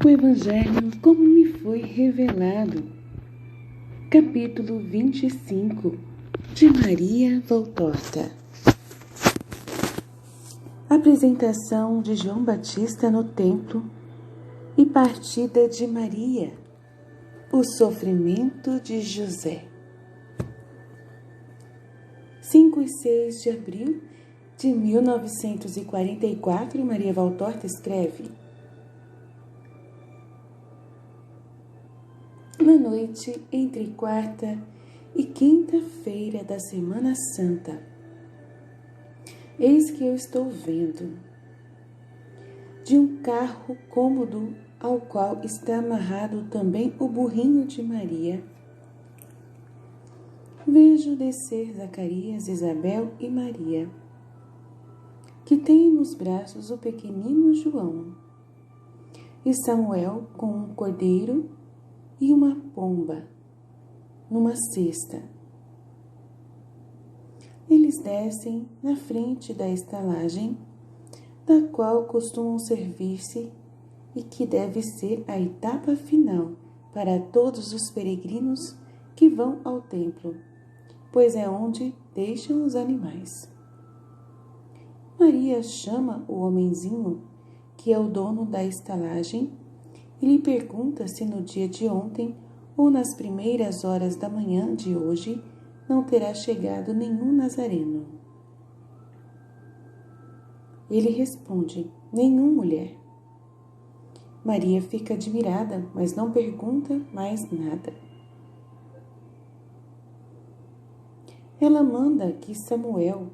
O Evangelho como me foi revelado. Capítulo 25 de Maria Voltorta. Apresentação de João Batista no templo e partida de Maria. O sofrimento de José. 5 e 6 de abril de 1944, Maria Voltorta escreve: na noite entre quarta e quinta-feira da Semana Santa, eis que eu estou vendo, de um carro cômodo ao qual está amarrado também o burrinho de Maria, vejo descer Zacarias, Isabel e Maria, que têm nos braços o pequenino João, e Samuel com um cordeiro e uma pomba numa cesta. Eles descem na frente da estalagem, da qual costumam servir-se e que deve ser a etapa final para todos os peregrinos que vão ao templo, pois é onde deixam os animais. Maria chama o homenzinho, que é o dono da estalagem, e lhe pergunta se no dia de ontem ou nas primeiras horas da manhã de hoje não terá chegado nenhum nazareno. Ele responde: nenhum, mulher. Maria fica admirada, mas não pergunta mais nada. Ela manda que Samuel,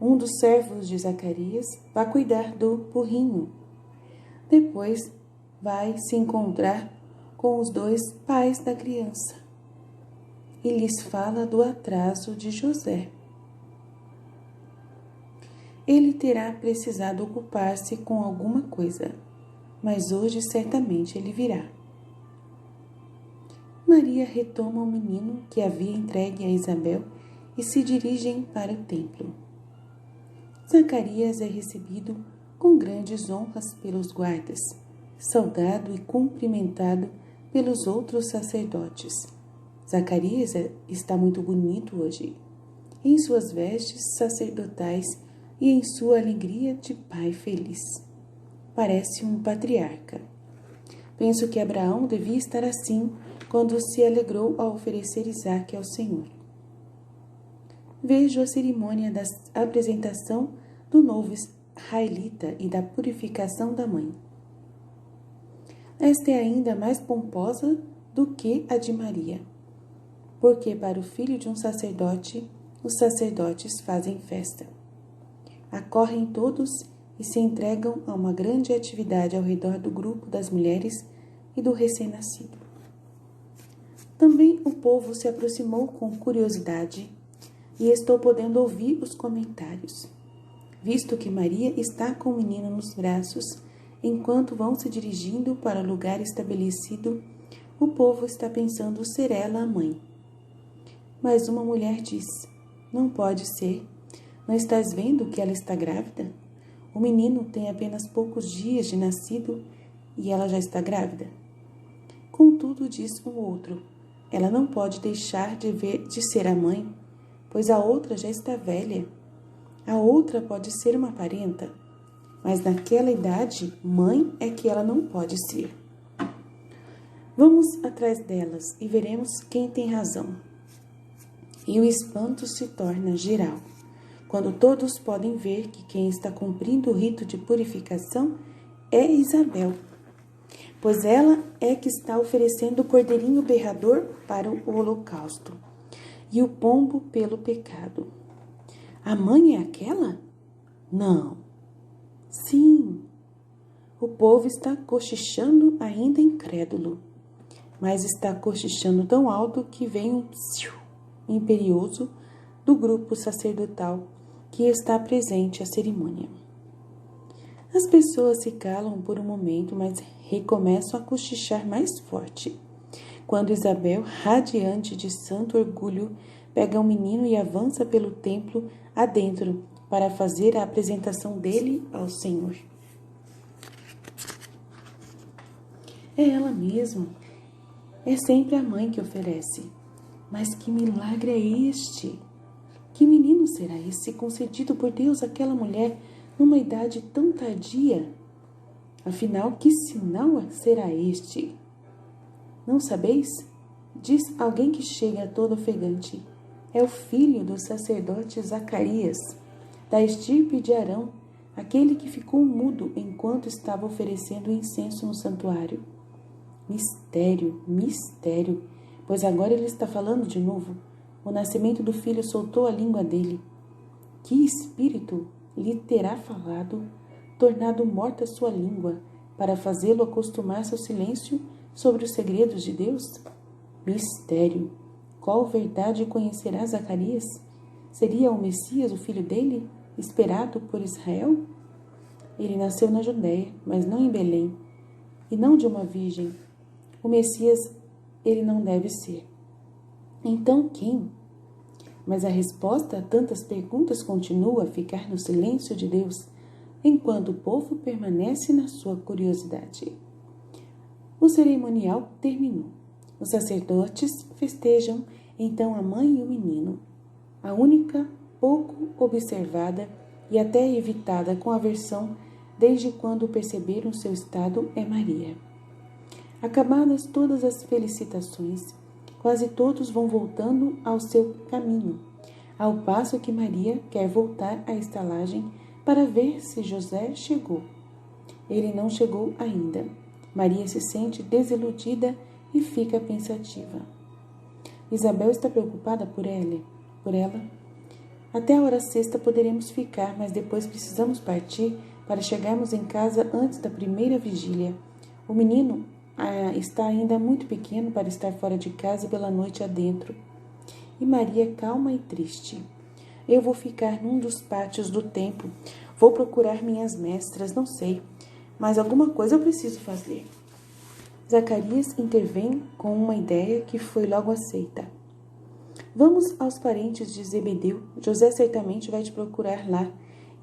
um dos servos de Zacarias, vá cuidar do burrinho. Depois vai se encontrar com os dois pais da criança e lhes fala do atraso de José. Ele terá precisado ocupar-se com alguma coisa, mas hoje certamente ele virá. Maria retoma o menino que havia entregue a Isabel e se dirigem para o templo. Zacarias é recebido com grandes honras pelos guardas, saudado e cumprimentado pelos outros sacerdotes. Zacarias está muito bonito hoje, em suas vestes sacerdotais e em sua alegria de pai feliz. Parece um patriarca. Penso que Abraão devia estar assim quando se alegrou ao oferecer Isaque ao Senhor. Vejo a cerimônia da apresentação do novo israelita e da purificação da mãe. Esta é ainda mais pomposa do que a de Maria, porque para o filho de um sacerdote, os sacerdotes fazem festa. Acorrem todos e se entregam a uma grande atividade ao redor do grupo das mulheres e do recém-nascido. Também o povo se aproximou com curiosidade e estou podendo ouvir os comentários. Visto que Maria está com o menino nos braços, enquanto vão se dirigindo para o lugar estabelecido, o povo está pensando ser ela a mãe. Mas uma mulher diz: não pode ser. Não estás vendo que ela está grávida? O menino tem apenas poucos dias de nascido e ela já está grávida. Contudo, diz o outro: ela não pode deixar de ser a mãe, pois a outra já está velha. A outra pode ser uma parenta, mas naquela idade, mãe é que ela não pode ser. Vamos atrás delas e veremos quem tem razão. E o espanto se torna geral, quando todos podem ver que quem está cumprindo o rito de purificação é Isabel, pois ela é que está oferecendo o cordeirinho berrador para o holocausto e o pombo pelo pecado. A mãe é aquela? Não. Sim. O povo está cochichando ainda incrédulo, mas está cochichando tão alto que vem um psiu imperioso do grupo sacerdotal que está presente à cerimônia. As pessoas se calam por um momento, mas recomeçam a cochichar mais forte, quando Isabel, radiante de santo orgulho, pega o menino e avança pelo templo adentro para fazer a apresentação dele ao Senhor. É ela mesmo. É sempre a mãe que oferece. Mas que milagre é este? Que menino será esse concedido por Deus àquela mulher numa idade tão tardia? Afinal, que sinal será este? Não sabeis? Diz alguém que chega todo ofegante. É o filho do sacerdote Zacarias, da estirpe de Arão, aquele que ficou mudo enquanto estava oferecendo incenso no santuário. Mistério, mistério, pois agora ele está falando de novo. O nascimento do filho soltou a língua dele. Que espírito lhe terá falado, tornado morta sua língua, para fazê-lo acostumar-se ao silêncio sobre os segredos de Deus? Mistério. Qual verdade conhecerá Zacarias? Seria o Messias o filho dele, esperado por Israel? Ele nasceu na Judéia, mas não em Belém, e não de uma virgem. O Messias ele não deve ser. Então quem? Mas a resposta a tantas perguntas continua a ficar no silêncio de Deus, enquanto o povo permanece na sua curiosidade. O cerimonial terminou. Os sacerdotes festejam então a mãe e o menino. A única pouco observada e até evitada com aversão desde quando perceberam seu estado é Maria. Acabadas todas as felicitações, quase todos vão voltando ao seu caminho, ao passo que Maria quer voltar à estalagem para ver se José chegou. Ele não chegou ainda. Maria se sente desiludida e fica pensativa. Isabel está preocupada por ela. Até a hora sexta poderemos ficar, mas depois precisamos partir para chegarmos em casa antes da primeira vigília. O menino está ainda muito pequeno para estar fora de casa pela noite adentro. E Maria calma e triste. Eu vou ficar num dos pátios do templo. Vou procurar minhas mestras, não sei. Mas alguma coisa eu preciso fazer. Zacarias intervém com uma ideia que foi logo aceita. Vamos aos parentes de Zebedeu. José certamente vai te procurar lá.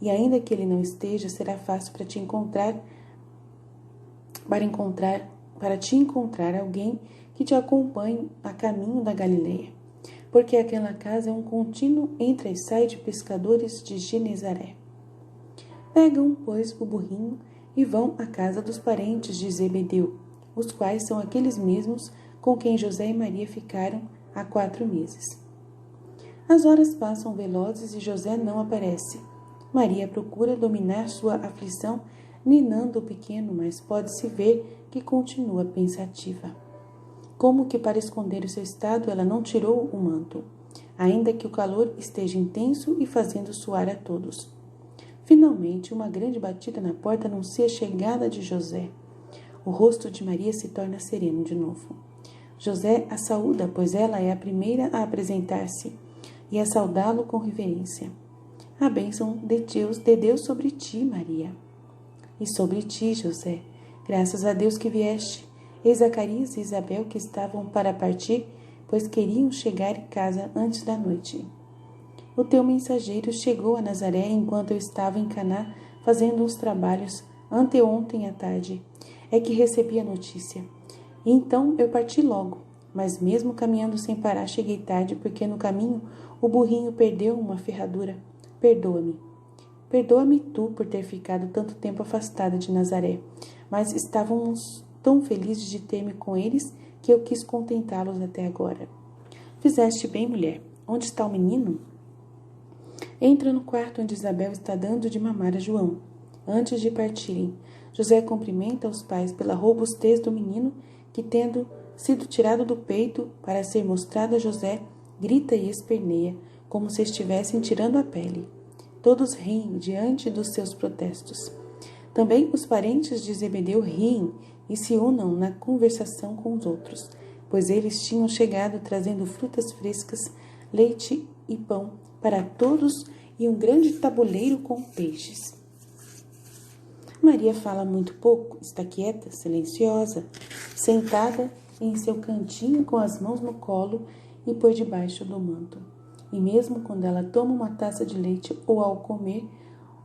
E ainda que ele não esteja, será fácil para te encontrar alguém que te acompanhe a caminho da Galileia, porque aquela casa é um contínuo entra e sai de pescadores de Genezaré. Pegam, pois, o burrinho e vão à casa dos parentes de Zebedeu, os quais são aqueles mesmos com quem José e Maria ficaram há 4 meses. As horas passam velozes e José não aparece. Maria procura dominar sua aflição, ninando o pequeno, mas pode-se ver que continua pensativa. Como que para esconder o seu estado, ela não tirou o manto, ainda que o calor esteja intenso e fazendo suar a todos. Finalmente, uma grande batida na porta anuncia a chegada de José. O rosto de Maria se torna sereno de novo. José a saúda, pois ela é a primeira a apresentar-se, e a saudá-lo com reverência. A bênção de Deus sobre ti, Maria. E sobre ti, José, graças a Deus que vieste. E Zacarias e Isabel que estavam para partir, pois queriam chegar em casa antes da noite. O teu mensageiro chegou a Nazaré enquanto eu estava em Caná fazendo uns trabalhos anteontem à tarde. É que recebi a notícia. E então eu parti logo, mas mesmo caminhando sem parar cheguei tarde porque no caminho o burrinho perdeu uma ferradura. Perdoa-me. Perdoa-me tu por ter ficado tanto tempo afastada de Nazaré, mas estávamos tão felizes de ter-me com eles que eu quis contentá-los até agora. Fizeste bem, mulher. Onde está o menino? Entra no quarto onde Isabel está dando de mamar a João. Antes de partirem, José cumprimenta os pais pela robustez do menino que, tendo sido tirado do peito para ser mostrado a José, grita e esperneia, como se estivessem tirando a pele. Todos riem diante dos seus protestos. Também os parentes de Zebedeu riem e se unam na conversação com os outros, pois eles tinham chegado trazendo frutas frescas, leite e pão para todos e um grande tabuleiro com peixes. Maria fala muito pouco, está quieta, silenciosa, sentada em seu cantinho com as mãos no colo e por debaixo do manto. E mesmo quando ela toma uma taça de leite ou ao comer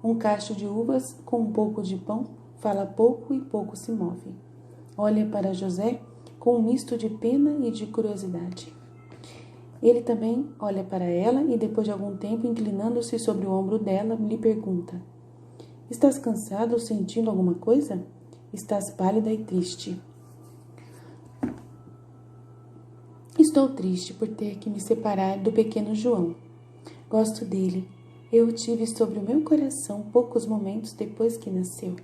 um cacho de uvas com um pouco de pão, fala pouco e pouco se move. olha para José com um misto de pena e de curiosidade. Ele também olha para ela e, depois de algum tempo, inclinando-se sobre o ombro dela, lhe pergunta: Estás cansado ou sentindo alguma coisa? Estás pálida e triste. Estou triste por ter que me separar do pequeno João. Gosto dele. Eu o tive sobre o meu coração poucos momentos depois que nasceu.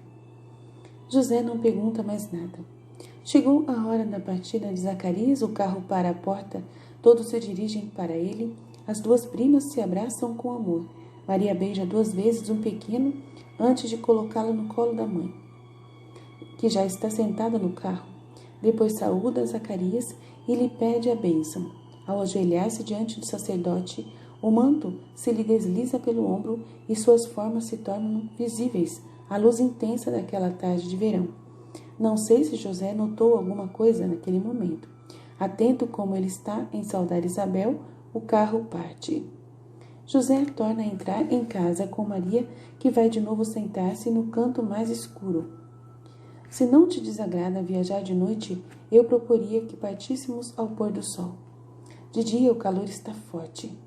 José não pergunta mais nada. Chegou a hora da partida de Zacarias, o carro para a porta, todos se dirigem para ele, as duas primas se abraçam com amor. Maria beija 2 vezes um pequeno antes de colocá-lo no colo da mãe, que já está sentada no carro. Depois saúda Zacarias e lhe pede a bênção. Ao ajoelhar-se diante do sacerdote, o manto se lhe desliza pelo ombro e suas formas se tornam visíveis à luz intensa daquela tarde de verão. Não sei se José notou alguma coisa naquele momento. Atento como ele está em saudar Isabel, o carro parte. José torna a entrar em casa com Maria, que vai de novo sentar-se no canto mais escuro. Se não te desagrada viajar de noite, eu proporia que partíssemos ao pôr do sol. De dia o calor está forte,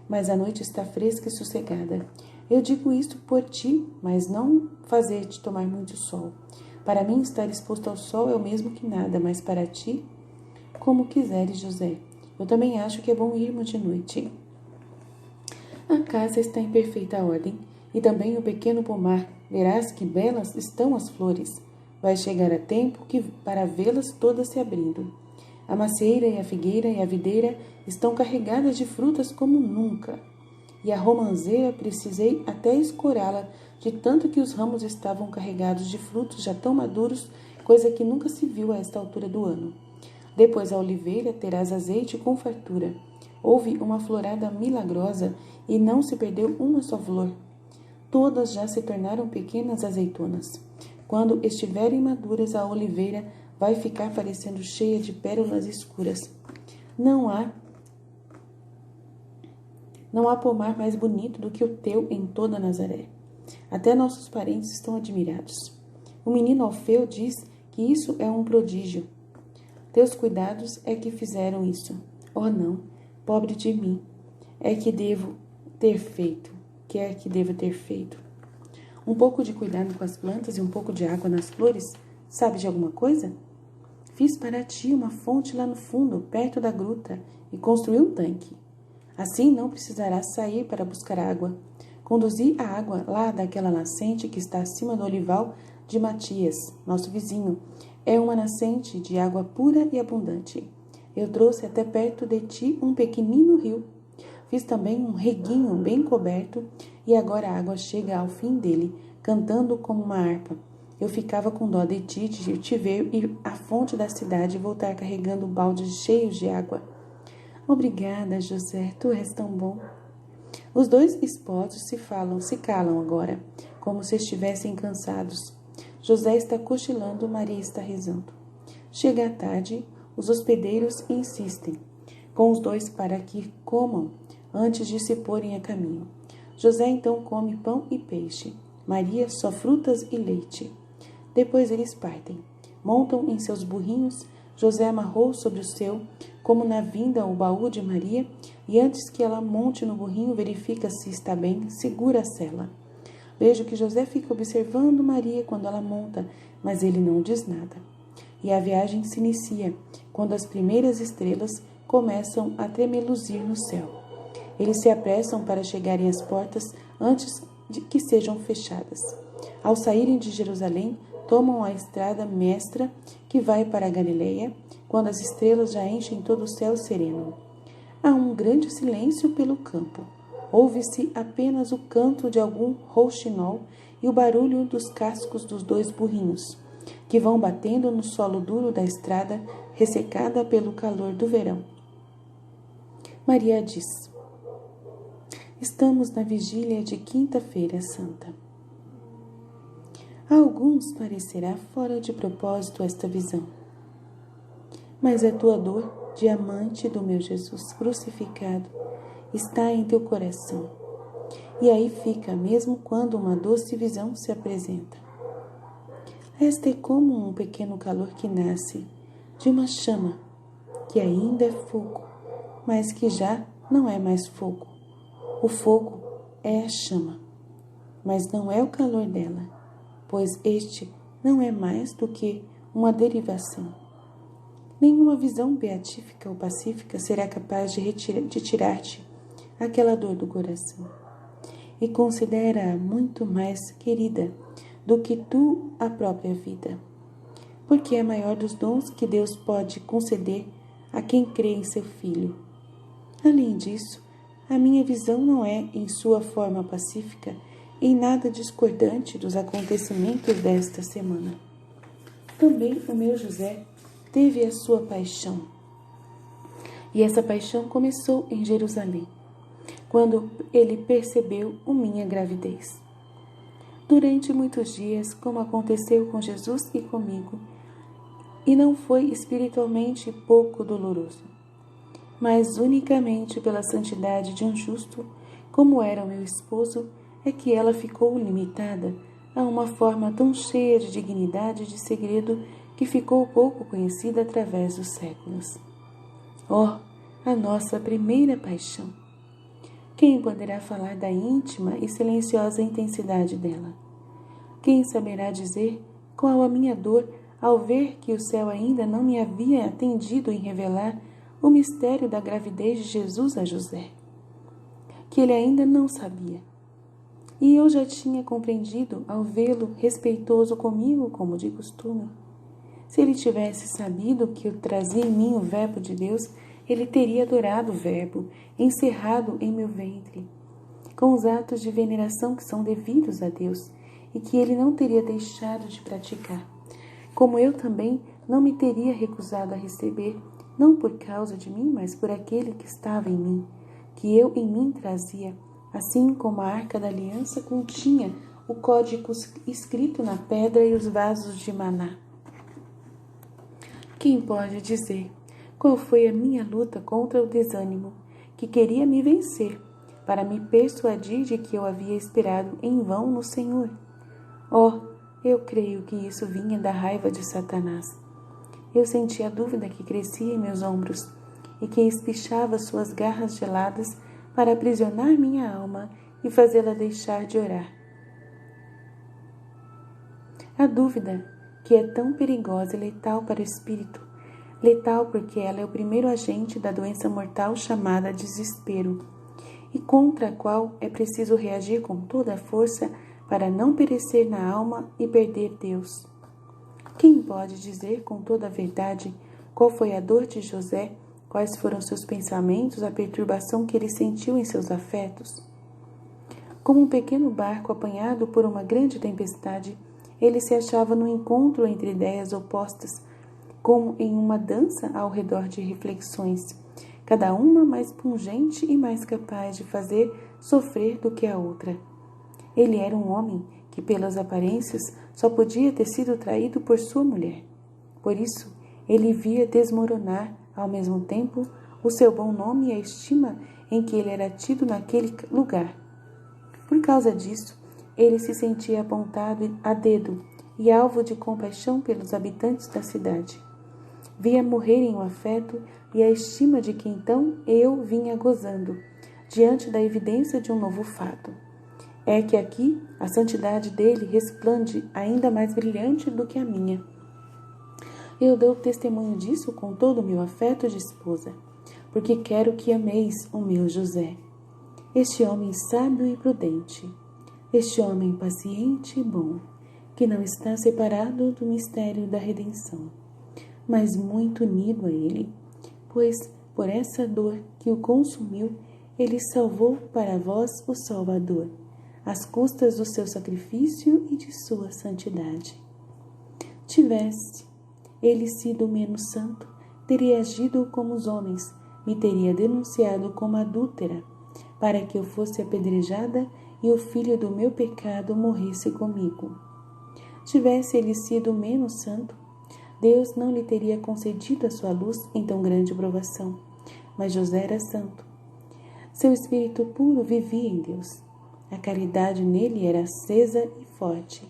mas a noite está fresca e sossegada. Eu digo isto por ti, mas não fazer-te tomar muito sol. Para mim, estar exposto ao sol é o mesmo que nada, mas para ti, como quiseres, José. Eu também acho que é bom irmos de noite. A casa está em perfeita ordem, e também o pequeno pomar. Verás que belas estão as flores. Vai chegar a tempo para vê-las todas se abrindo. A macieira e a figueira e a videira estão carregadas de frutas como nunca. E a romanceira precisei até escorá-la, de tanto que os ramos estavam carregados de frutos já tão maduros, coisa que nunca se viu a esta altura do ano. Depois a oliveira terás azeite com fartura. Houve uma florada milagrosa e não se perdeu uma só flor. Todas já se tornaram pequenas azeitonas. Quando estiverem maduras, a oliveira vai ficar parecendo cheia de pérolas escuras. Não há pomar mais bonito do que o teu em toda Nazaré. Até nossos parentes estão admirados. O menino Alfeu diz que isso é um prodígio. Teus cuidados é que fizeram isso. Oh, não, pobre de mim. Quer que devo ter feito. Um pouco de cuidado com as plantas e um pouco de água nas flores. Sabe de alguma coisa? Fiz para ti uma fonte lá no fundo, perto da gruta, e construí um tanque. Assim não precisarás sair para buscar água. Conduzi a água lá daquela nascente que está acima do olival de Matias, nosso vizinho. É uma nascente de água pura e abundante. Eu trouxe até perto de ti um pequenino rio. Fiz também um reguinho bem coberto e agora a água chega ao fim dele, cantando como uma harpa. Eu ficava com dó de te ver ir à fonte da cidade e voltar carregando baldes cheios de água. Obrigada, José, tu és tão bom. Os 2 esposos se calam agora, como se estivessem cansados. José está cochilando, Maria está rezando. Chega a tarde, os hospedeiros insistem com os 2 para que comam antes de se porem a caminho. José então come pão e peixe, Maria só frutas e leite. Depois eles partem, montam em seus burrinhos. José amarrou sobre o seu, como na vinda, o baú de Maria, e antes que ela monte no burrinho, verifica se está bem, segura a sela. Vejo que José fica observando Maria quando ela monta, mas ele não diz nada. E a viagem se inicia, quando as primeiras estrelas começam a tremeluzir no céu. Eles se apressam para chegarem às portas antes de que sejam fechadas. Ao saírem de Jerusalém, tomam a estrada mestra que vai para a Galileia, quando as estrelas já enchem todo o céu sereno. Há um grande silêncio pelo campo. Ouve-se apenas o canto de algum rouxinol e o barulho dos cascos dos 2 burrinhos, que vão batendo no solo duro da estrada, ressecada pelo calor do verão. Maria diz: Estamos na vigília de Quinta-feira Santa. A alguns parecerá fora de propósito esta visão, mas a tua dor, diamante do meu Jesus crucificado, está em teu coração, e aí fica mesmo quando uma doce visão se apresenta. Esta é como um pequeno calor que nasce de uma chama, que ainda é fogo, mas que já não é mais fogo. O fogo é a chama, mas não é o calor dela, pois este não é mais do que uma derivação. Nenhuma visão beatífica ou pacífica será capaz de tirar-te aquela dor do coração. E considera-a muito mais querida do que tu a própria vida, porque é maior dos dons que Deus pode conceder a quem crê em seu Filho. Além disso, a minha visão não é, em sua forma pacífica, em nada discordante dos acontecimentos desta semana. Também o meu José teve a sua paixão. E essa paixão começou em Jerusalém, quando ele percebeu minha gravidez. Durante muitos dias, como aconteceu com Jesus e comigo, e não foi espiritualmente pouco doloroso, mas unicamente pela santidade de um justo, como era o meu esposo, é que ela ficou limitada a uma forma tão cheia de dignidade e de segredo que ficou pouco conhecida através dos séculos. Oh, a nossa primeira paixão! Quem poderá falar da íntima e silenciosa intensidade dela? Quem saberá dizer qual a minha dor ao ver que o céu ainda não me havia atendido em revelar o mistério da gravidez de Jesus a José, que ele ainda não sabia? E eu já tinha compreendido ao vê-lo respeitoso comigo, como de costume. Se ele tivesse sabido que eu trazia em mim o Verbo de Deus, ele teria adorado o Verbo, encerrado em meu ventre, com os atos de veneração que são devidos a Deus, e que ele não teria deixado de praticar. Como eu também não me teria recusado a receber, não por causa de mim, mas por aquele que estava em mim, que eu em mim trazia, assim como a Arca da Aliança continha o código escrito na pedra e os vasos de maná. Quem pode dizer qual foi a minha luta contra o desânimo, que queria me vencer, para me persuadir de que eu havia esperado em vão no Senhor? Oh, eu creio que isso vinha da raiva de Satanás. Eu sentia a dúvida que crescia em meus ombros e que espichava suas garras geladas para aprisionar minha alma e fazê-la deixar de orar. A dúvida, que é tão perigosa e letal para o espírito, letal porque ela é o primeiro agente da doença mortal chamada desespero, e contra a qual é preciso reagir com toda a força para não perecer na alma e perder Deus. Quem pode dizer com toda a verdade qual foi a dor de José, quais foram seus pensamentos, a perturbação que ele sentiu em seus afetos? Como um pequeno barco apanhado por uma grande tempestade, ele se achava no encontro entre ideias opostas, como em uma dança ao redor de reflexões, cada uma mais pungente e mais capaz de fazer sofrer do que a outra. Ele era um homem que, pelas aparências, só podia ter sido traído por sua mulher. Por isso, ele via desmoronar, ao mesmo tempo, o seu bom nome e a estima em que ele era tido naquele lugar. Por causa disso, ele se sentia apontado a dedo e alvo de compaixão pelos habitantes da cidade. Via morrerem o afeto e a estima de que então eu vinha gozando, diante da evidência de um novo fato. É que aqui a santidade dele resplande ainda mais brilhante do que a minha. Eu dou testemunho disso com todo o meu afeto de esposa, porque quero que ameis o meu José, este homem sábio e prudente, este homem paciente e bom, que não está separado do mistério da redenção, mas muito unido a ele, pois por essa dor que o consumiu, ele salvou para vós o Salvador, às custas do seu sacrifício e de sua santidade. Tivesse ele sido menos santo, teria agido como os homens, me teria denunciado como adúltera, para que eu fosse apedrejada e o filho do meu pecado morresse comigo. Tivesse ele sido menos santo, Deus não lhe teria concedido a sua luz em tão grande provação, mas José era santo. Seu espírito puro vivia em Deus. A caridade nele era acesa e forte.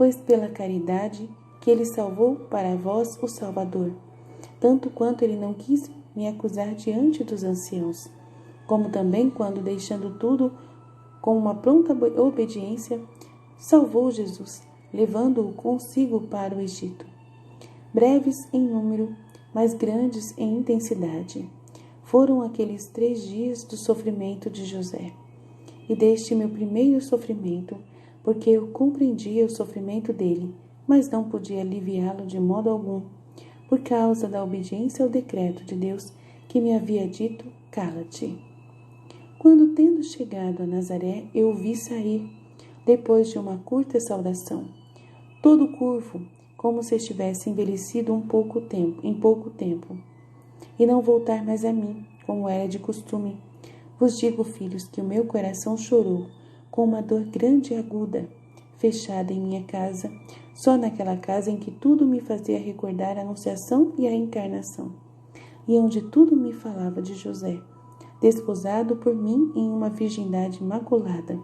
pois pela caridade que ele salvou para vós o Salvador, tanto quanto ele não quis me acusar diante dos anciãos, como também quando, deixando tudo com uma pronta obediência, salvou Jesus, levando-o consigo para o Egito. Breves em número, mas grandes em intensidade, foram aqueles 3 dias do sofrimento de José. E deste meu primeiro sofrimento, porque eu compreendia o sofrimento dele, mas não podia aliviá-lo de modo algum, por causa da obediência ao decreto de Deus que me havia dito: cala-te. Quando, tendo chegado a Nazaré, eu o vi sair, depois de uma curta saudação, todo curvo, como se estivesse envelhecido em pouco tempo, e não voltar mais a mim, como era de costume. Vos digo, filhos, que o meu coração chorou com uma dor grande e aguda, fechada em minha casa, só naquela casa em que tudo me fazia recordar a Anunciação e a Encarnação, e onde tudo me falava de José, desposado por mim em uma virgindade imaculada.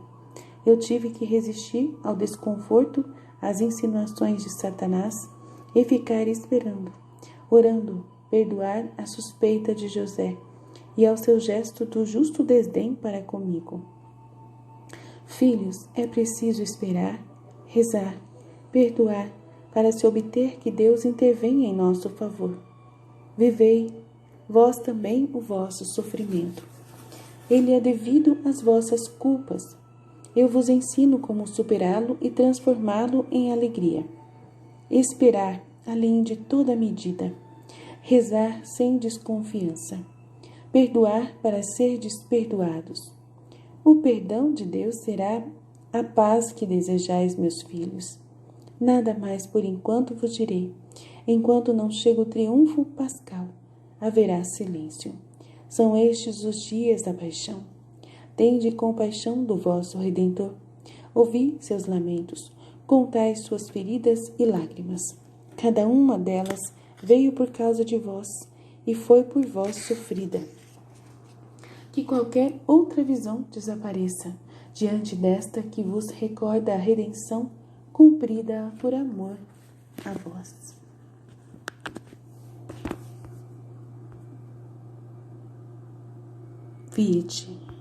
Eu tive que resistir ao desconforto, às insinuações de Satanás e ficar esperando, orando, perdoar a suspeita de José e ao seu gesto do justo desdém para comigo. Filhos, é preciso esperar, rezar, perdoar, para se obter que Deus intervenha em nosso favor. Vivei, vós também, o vosso sofrimento. Ele é devido às vossas culpas. Eu vos ensino como superá-lo e transformá-lo em alegria. Esperar, além de toda medida. Rezar sem desconfiança. Perdoar para serdes perdoados. O perdão de Deus será a paz que desejais, meus filhos. Nada mais por enquanto vos direi. Enquanto não chega o triunfo pascal, haverá silêncio. São estes os dias da paixão. Tende compaixão do vosso Redentor. Ouvi seus lamentos, contai suas feridas e lágrimas. Cada uma delas veio por causa de vós e foi por vós sofrida. Que qualquer outra visão desapareça diante desta que vos recorda a redenção cumprida por amor a vós. Vide.